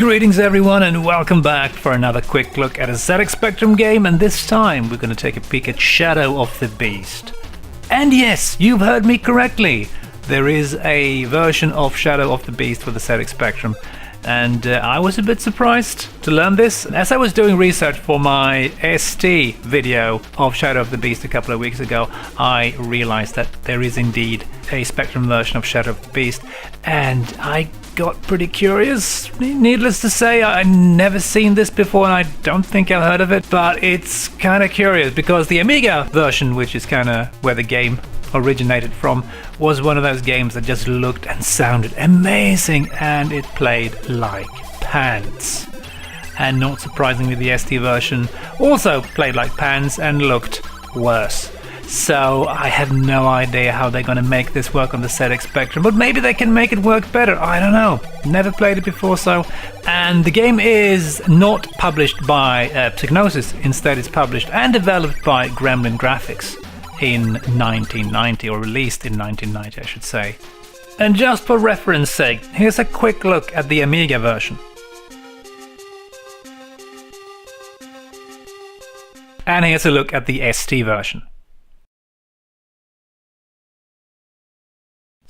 Greetings everyone and welcome back for another quick look at a ZX Spectrum game, and this time we're going to take a peek at Shadow of the Beast. And yes, you've heard me correctly, there is a version of Shadow of the Beast for the ZX Spectrum, and I was a bit surprised to learn this. As I was doing research for my ST video of Shadow of the Beast a couple of weeks ago, I realized that there is indeed a Spectrum version of Shadow of the Beast, and I got pretty curious. Needless to say, I've never seen this before and I don't think I've heard of it, but it's kind of curious because the Amiga version, which is kind of where the game originated from, was one of those games that just looked and sounded amazing and it played like pants. And not surprisingly, the ST version also played like pants and looked worse. So I have no idea how they're going to make this work on the ZX Spectrum, but maybe they can make it work better. I don't know. Never played it before, so. And the game is not published by Psygnosis. Instead, it's published and developed by Gremlin Graphics in 1990, or released in 1990, I should say. And just for reference sake, here's a quick look at the Amiga version. And here's a look at the ST version.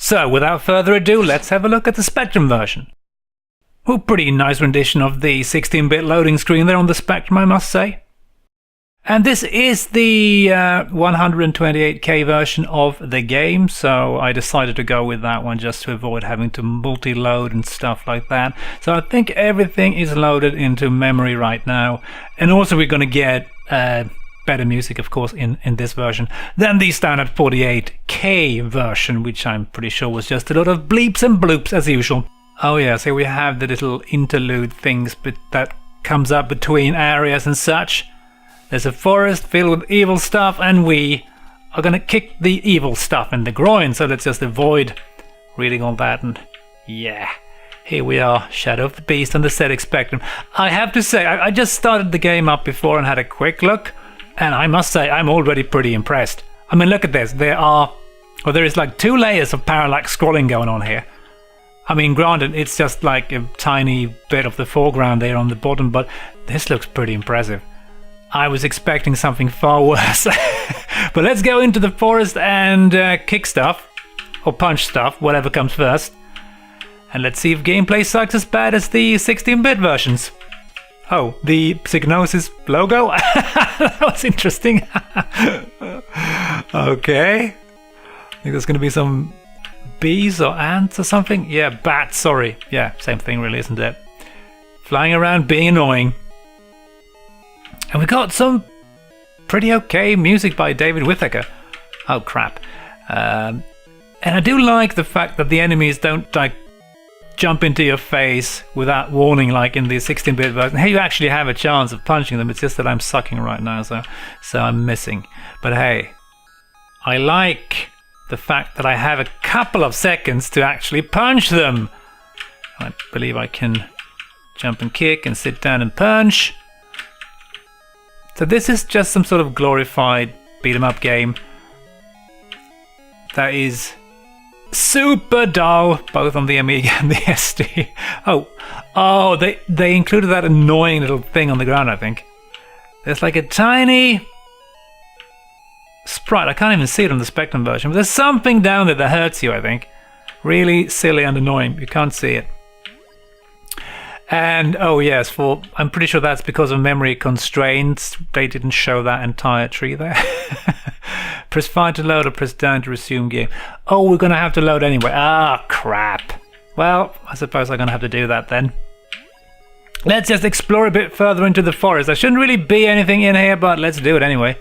So, without further ado, let's have a look at the Spectrum version. Oh, pretty nice rendition of the 16-bit loading screen there on the Spectrum, I must say. And this is the 128K version of the game, so I decided to go with that one just to avoid having to multi-load and stuff like that. So I think everything is loaded into memory right now. And also we're going to get better music, of course, in this version than the standard 48K version, which I'm pretty sure was just a lot of bleeps and bloops as usual. Oh yeah, so we have the little interlude things that comes up between areas and such. There's a forest filled with evil stuff and we are gonna kick the evil stuff in the groin, so let's just avoid reading all that. And yeah, here we are, Shadow of the Beast on the ZX Spectrum. I have to say, I just started the game up before and had a quick look, and I must say I'm already pretty impressed. I mean, look at this. There is like 2 layers of parallax scrolling going on here. I mean, granted, it's just like a tiny bit of the foreground there on the bottom, but this looks pretty impressive. I was expecting something far worse. But let's go into the forest and kick stuff, or punch stuff, whatever comes first. And let's see if gameplay sucks as bad as the 16-bit versions. Oh, the Psygnosis logo? That was interesting. Okay. I think there's going to be some bees or ants or something. Yeah, bats, sorry. Yeah, same thing really, isn't it? Flying around being annoying. And we got some pretty okay music by David Whittaker. Oh, crap. And I do like the fact that the enemies don't like jump into your face without warning like in the 16-bit version. Hey, you actually have a chance of punching them, it's just that I'm sucking right now, so I'm missing. But hey, I like the fact that I have a couple of seconds to actually punch them. I believe I can jump and kick and sit down and punch. So this is just some sort of glorified beat-em-up game that is super dull, both on the Amiga and the ST. Oh, they included that annoying little thing on the ground, I think. There's like a tiny sprite. I can't even see it on the Spectrum version, but there's something down there that hurts you, I think. Really silly and annoying. You can't see it. And oh yes, I'm pretty sure that's because of memory constraints. They didn't show that entire tree there. Press 5 to load or press down to resume game. Oh, we're gonna have to load anyway. Ah, crap. Well, I suppose I'm gonna have to do that then. Let's just explore a bit further into the forest. There shouldn't really be anything in here, but let's do it anyway.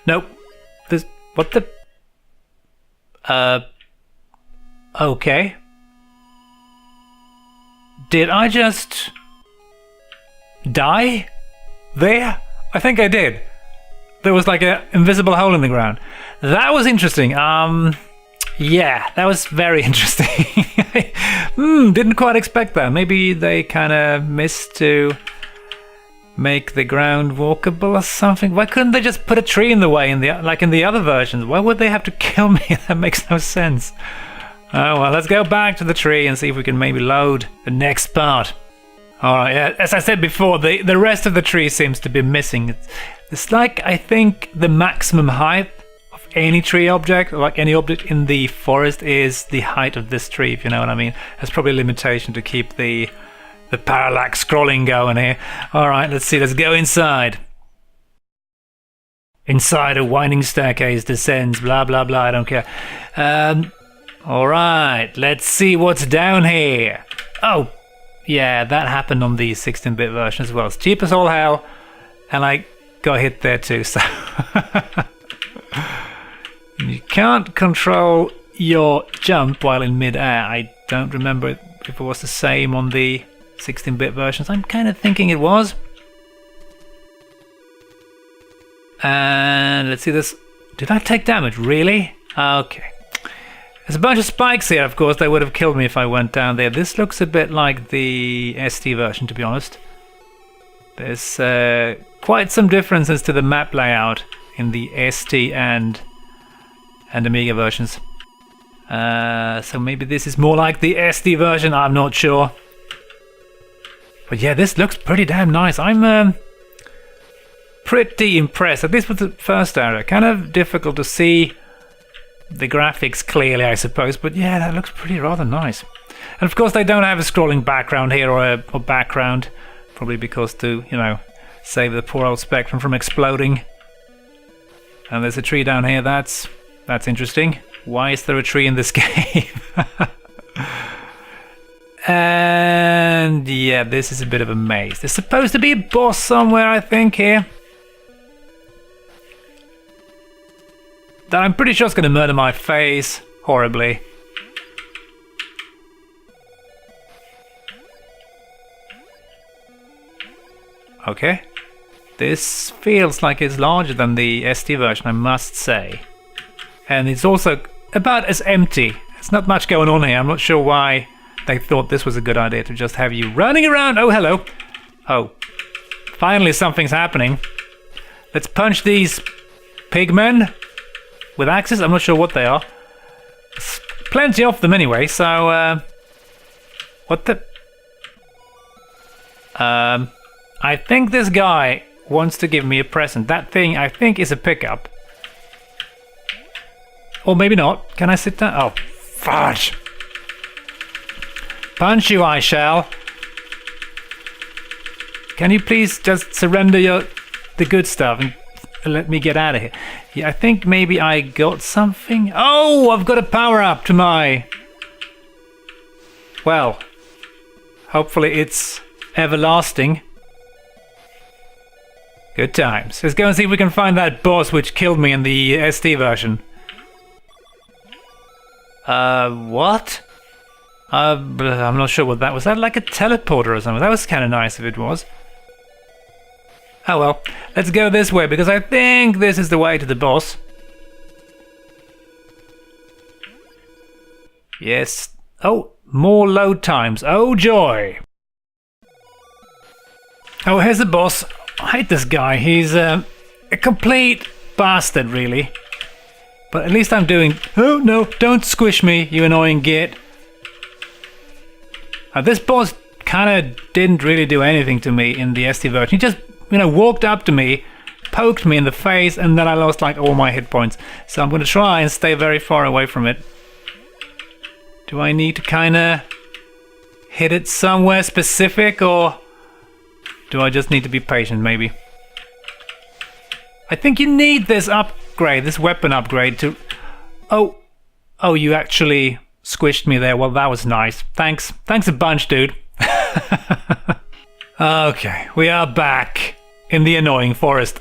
Nope. What the? Okay. Did I just die there? I think I did. There was like an invisible hole in the ground. That was interesting. Yeah, that was very interesting. Didn't quite expect that. Maybe they kind of missed to make the ground walkable or something. Why couldn't they just put a tree in the way like in the other versions? Why would they have to kill me? That makes no sense. Oh well, let's go back to the tree and see if we can maybe load the next part. Alright, yeah, as I said before, the rest of the tree seems to be missing. It's like, I think, the maximum height of any tree object, or like any object in the forest, is the height of this tree, if you know what I mean. There's probably a limitation to keep the parallax scrolling going here. Alright, let's see, let's go inside. Inside a winding staircase descends, blah blah blah, I don't care. Alright, let's see what's down here. Oh, yeah, that happened on the 16-bit version as well. It's cheap as all hell, and I got hit there too, so... You can't control your jump while in mid-air. I don't remember if it was the same on the 16-bit versions. I'm kind of thinking it was. And let's see this. Did I take damage? Really? Okay. There's a bunch of spikes here, of course. They would have killed me if I went down there. This looks a bit like the ST version, to be honest. There's quite some differences to the map layout in the ST and Amiga versions. So maybe this is more like the ST version, I'm not sure. But yeah, this looks pretty damn nice. I'm pretty impressed. At least with the first area. Kind of difficult to see the graphics clearly, I suppose, but yeah, that looks pretty rather nice. And of course they don't have a scrolling background here, or background, probably because to, you know, save the poor old Spectrum from exploding. And there's a tree down here. That's interesting. Why is there a tree in this game? And yeah, this is a bit of a maze. There's supposed to be a boss somewhere, I think, here. That I'm pretty sure is going to murder my face horribly. Okay. This feels like it's larger than the ST version, I must say. And it's also about as empty. There's not much going on here. I'm not sure why they thought this was a good idea to just have you running around. Oh, hello. Oh. Finally something's happening. Let's punch these pigmen with axes. I'm not sure what they are. There's plenty of them anyway, so what the... I think this guy wants to give me a present. That thing, I think, is a pickup. Or maybe not. Can I sit down? Oh, fudge! Punch you, I shall. Can you please just surrender the good stuff and let me get out of here? Yeah, I think maybe I got something. Oh, I've got a power up to my... Well, hopefully it's everlasting. Good times. Let's go and see if we can find that boss which killed me in the ST version. What? I'm not sure what that was. Was that like a teleporter or something? That was kind of nice if it was. Oh well, let's go this way because I think this is the way to the boss. Yes. Oh, more load times. Oh joy. Oh, here's the boss. I hate this guy. He's a complete bastard, really. But at least I'm doing... Oh no, don't squish me, you annoying git. This boss kind of didn't really do anything to me in the ST version. He just, you know, walked up to me, poked me in the face, and then I lost like all my hit points. So I'm going to try and stay very far away from it. Do I need to kind of hit it somewhere specific, or do I just need to be patient, maybe? I think you need this upgrade, this weapon upgrade to... Oh, you actually squished me there. Well, that was nice. Thanks a bunch, dude. Okay, we are back in the annoying forest.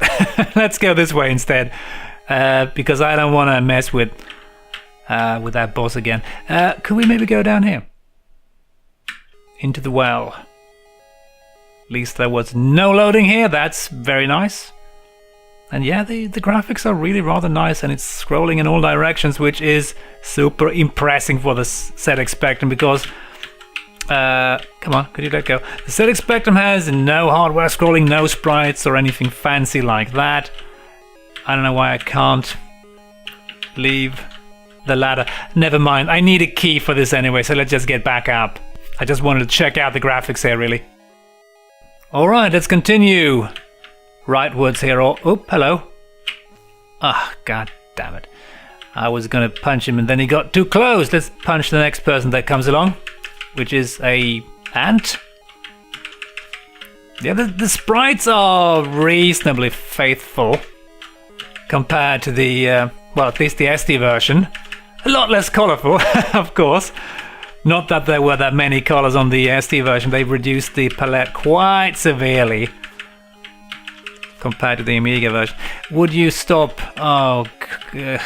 Let's go this way instead, because I don't want to mess with that boss again. Could we maybe go down here? Into the well. At least there was no loading here. That's very nice. And yeah, the graphics are really rather nice, and it's scrolling in all directions, which is super impressive for the ZX Spectrum because... come on, could you let go? The ZX Spectrum has no hardware scrolling, no sprites or anything fancy like that. I don't know why I can't leave the ladder. Never mind, I need a key for this anyway, so let's just get back up. I just wanted to check out the graphics here, really. Alright, let's continue. Rightwards here, oh, hello. Ah, god damn it. I was gonna punch him and then he got too close. Let's punch the next person that comes along, which is a ant. Yeah, the sprites are reasonably faithful compared to the, well, at least the SD version. A lot less colorful, of course. Not that there were that many colors on the SD version. They've reduced the palette quite severely compared to the Amiga version. Would you stop? Oh,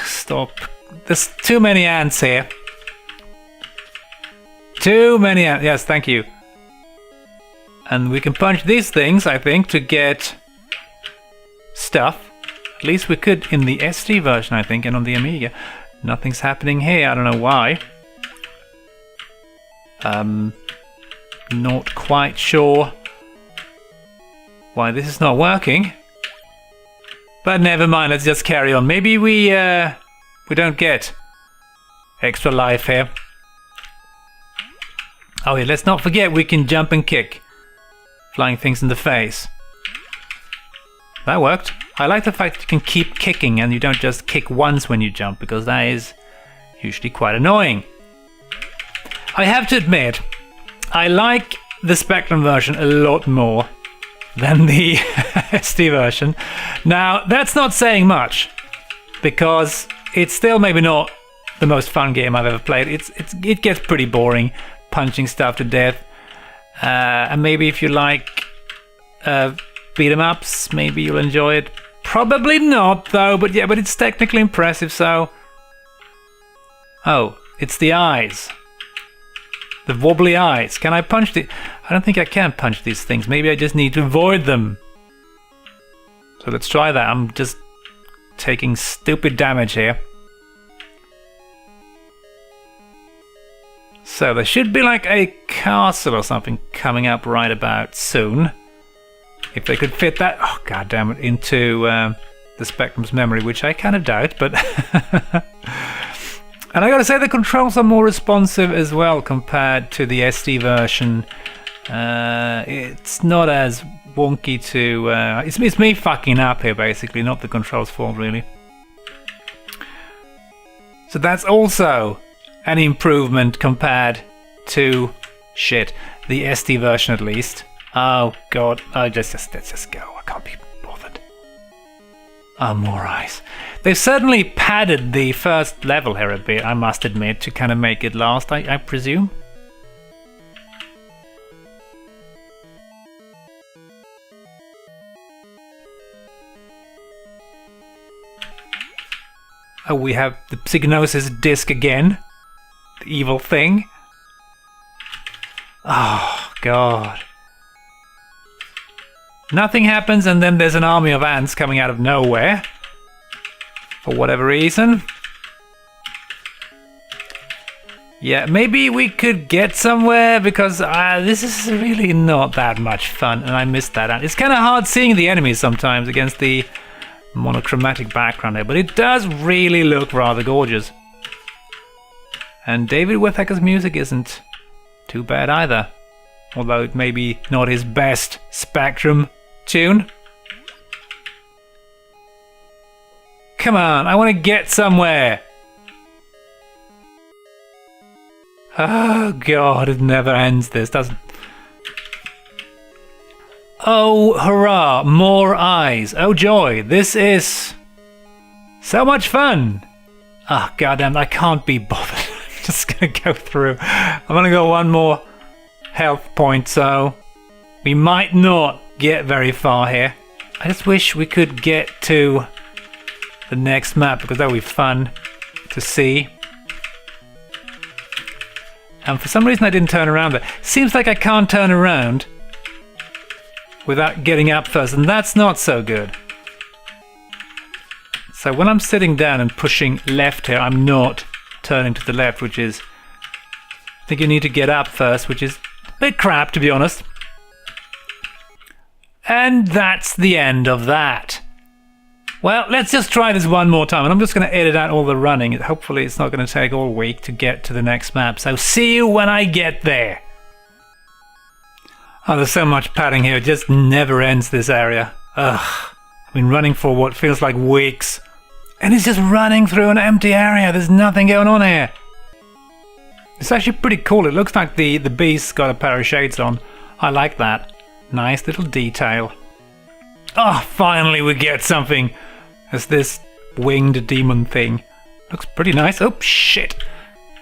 stop. There's too many ants here. Too many ants. Yes, thank you. And we can punch these things, I think, to get stuff. At least we could in the SD version, I think, and on the Amiga. Nothing's happening here. I don't know why. Not quite sure why this is not working. But never mind, let's just carry on. Maybe we don't get extra life here. Oh yeah, let's not forget we can jump and kick, flying things in the face. That worked. I like the fact that you can keep kicking and you don't just kick once when you jump, because that is usually quite annoying. I have to admit, I like the Spectrum version a lot more than the SD version. Now, that's not saying much, because it's still maybe not the most fun game I've ever played. It gets pretty boring, punching stuff to death. And maybe if you like beat 'em ups, maybe you'll enjoy it. Probably not, though. But yeah, but it's technically impressive. So, oh, it's the eyes. The wobbly eyes. Can I punch the... I don't think I can punch these things. Maybe I just need to avoid them. So let's try that. I'm just taking stupid damage here. So there should be like a castle or something coming up right about soon. If they could fit that... Oh, god damn it. Into the Spectrum's memory, which I kind of doubt, but... And I gotta say the controls are more responsive as well compared to the SD version. It's not as wonky to... it's me fucking up here basically, not the controls' fault really. So that's also an improvement compared to... shit, the SD version at least. Oh god, let's just go, I can't be bothered. Oh, more eyes. They've certainly padded the first level here a bit, I must admit, to kind of make it last, I presume. Oh, we have the Psygnosis disc again. The evil thing. Oh, God. Nothing happens and then there's an army of ants coming out of nowhere. For whatever reason. Yeah, maybe we could get somewhere because this is really not that much fun and I missed that out. It's kind of hard seeing the enemies sometimes against the monochromatic background there, but it does really look rather gorgeous. And David Whittaker's music isn't too bad either. Although it may be not his best Spectrum tune. Come on, I want to get somewhere. Oh god, it never ends this, doesn't it? Oh hurrah, more eyes. Oh joy, this is so much fun. Ah, goddamn, I can't be bothered. I'm just gonna go through. I'm gonna go one more health point, so we might not get very far here. I just wish we could get to the next map because that would be fun to see. And for some reason I didn't turn around there. Seems like I can't turn around without getting up first, and that's not so good. So when I'm sitting down and pushing left here, I'm not turning to the left, which is... I think you need to get up first, which is a bit crap, to be honest. And that's the end of that. Well, let's just try this one more time, and I'm just going to edit out all the running. Hopefully it's not going to take all week to get to the next map, so see you when I get there. Oh, there's so much padding here, it just never ends, this area. Ugh, I've been running for what feels like weeks, and it's just running through an empty area. There's nothing going on here. It's actually pretty cool. It looks like the beast's got a pair of shades on. I like that. Nice little detail. Oh, finally we get something. As this winged demon thing. Looks pretty nice. Oh, shit.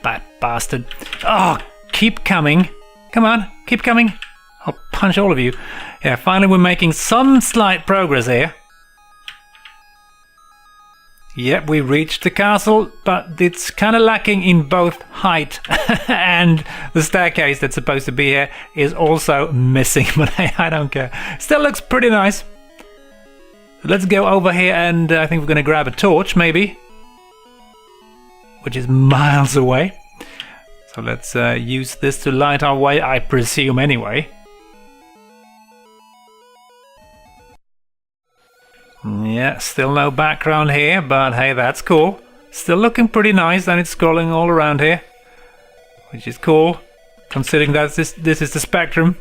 That bastard. Oh, keep coming. Come on, keep coming. I'll punch all of you. Yeah, finally we're making some slight progress here. Yep, we reached the castle, but it's kind of lacking in both height and the staircase that's supposed to be here is also missing, but hey, I don't care. Still looks pretty nice. Let's go over here and I think we're going to grab a torch, maybe. Which is miles away. So let's use this to light our way, I presume anyway. Yeah, still no background here, but hey, that's cool. Still looking pretty nice, and it's scrolling all around here. Which is cool, considering that this is the Spectrum.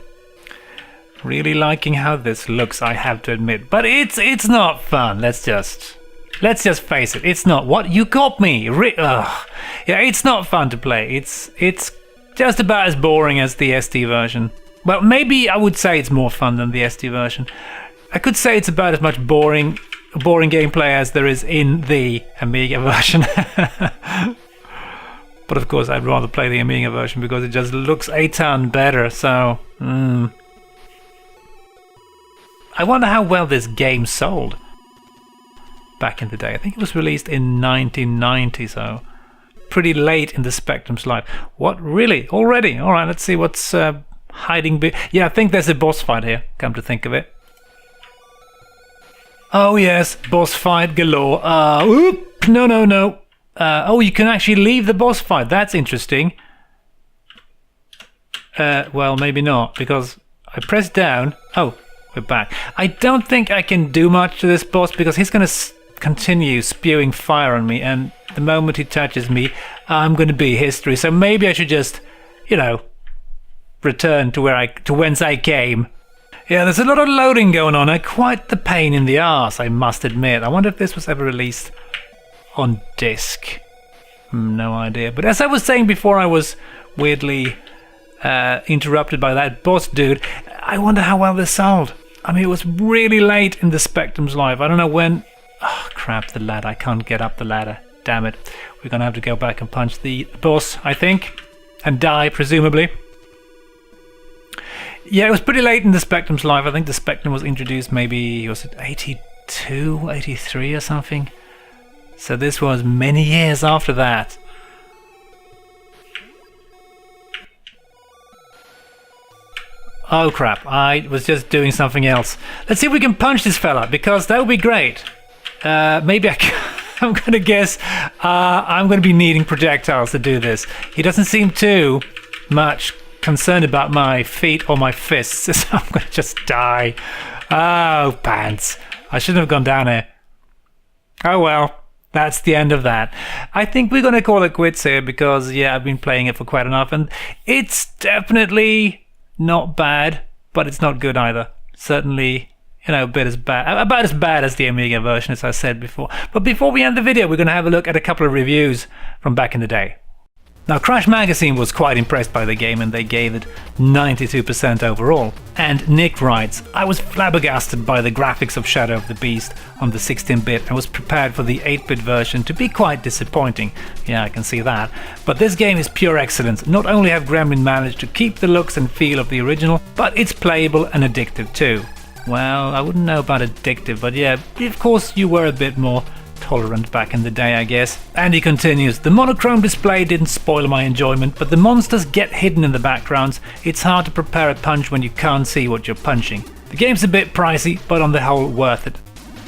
Really liking how this looks, I have to admit. But it's not fun, let's just face it. It's not. What? You got me! Yeah, it's not fun to play. It's just about as boring as the SD version. Well, maybe I would say it's more fun than the SD version. I could say it's about as much boring gameplay as there is in the Amiga version. But of course I'd rather play the Amiga version because it just looks a ton better, so... I wonder how well this game sold back in the day. I think it was released in 1990, so pretty late in the Spectrum's life. What, really? Already? Alright, let's see what's hiding... Yeah, I think there's a boss fight here, come to think of it. Oh yes, boss fight galore. Oop, no. Oh, you can actually leave the boss fight. That's interesting. Well, maybe not, because I pressed down. Oh, we're back. I don't think I can do much to this boss because he's going to continue spewing fire on me, and the moment he touches me, I'm going to be history. So maybe I should just, you know, return to whence I came. Yeah, there's a lot of loading going on, and quite the pain in the arse, I must admit. I wonder if this was ever released on disc. No idea. But as I was saying before, I was weirdly interrupted by that boss dude. I wonder how well this sold. I mean, it was really late in the Spectrum's life. I don't know when... Oh, crap, the ladder. I can't get up the ladder. Damn it. We're going to have to go back and punch the boss, I think. And die, presumably. Yeah, it was pretty late in the Spectrum's life. I think the Spectrum was introduced maybe, was it 82, 83 or something? So this was many years after that. Oh crap, I was just doing something else. Let's see if we can punch this fella, because that would be great. Maybe I can. I'm gonna guess I'm gonna be needing projectiles to do this. He doesn't seem too much concerned about my feet or my fists, so I'm gonna just die. Oh, pants. I shouldn't have gone down here. Oh well, that's the end of that. I think we're gonna call it quits here because, yeah, I've been playing it for quite enough, and it's definitely not bad, but it's not good either. Certainly, you know, about as bad as the Amiga version, as I said before. But before we end the video, we're gonna have a look at a couple of reviews from back in the day. Now, Crash Magazine was quite impressed by the game and they gave it 92% overall. And Nick writes, I was flabbergasted by the graphics of Shadow of the Beast on the 16-bit and was prepared for the 8-bit version to be quite disappointing. Yeah, I can see that. But this game is pure excellence. Not only have Gremlin managed to keep the looks and feel of the original, but it's playable and addictive too. Well, I wouldn't know about addictive, but yeah, of course you were a bit more tolerant back in the day, I guess. And he continues, the monochrome display didn't spoil my enjoyment, but the monsters get hidden in the backgrounds. It's hard to prepare a punch when you can't see what you're punching. The game's a bit pricey, but on the whole worth it.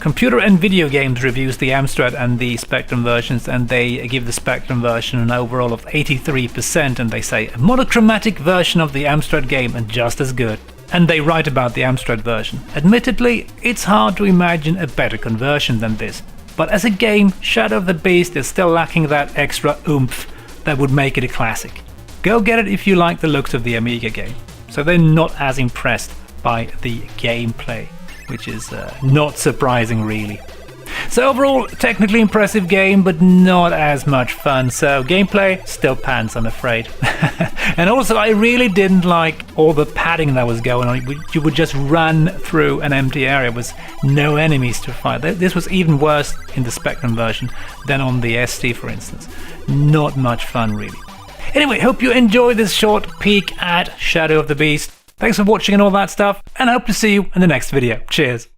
Computer and Video Games reviews the Amstrad and the Spectrum versions, and they give the Spectrum version an overall of 83%, and they say a monochromatic version of the Amstrad game and just as good. And they write about the Amstrad version. Admittedly, it's hard to imagine a better conversion than this, but as a game, Shadow of the Beast is still lacking that extra oomph that would make it a classic. Go get it if you like the looks of the Amiga game. So they're not as impressed by the gameplay, which is not surprising really. So overall, technically impressive game, but not as much fun, so gameplay still pants, I'm afraid. And also, I really didn't like all the padding that was going on. You would just run through an empty area with no enemies to fight. This was even worse in the Spectrum version than on the ST, for instance. Not much fun, really. Anyway, hope you enjoyed this short peek at Shadow of the Beast. Thanks for watching and all that stuff, and I hope to see you in the next video. Cheers!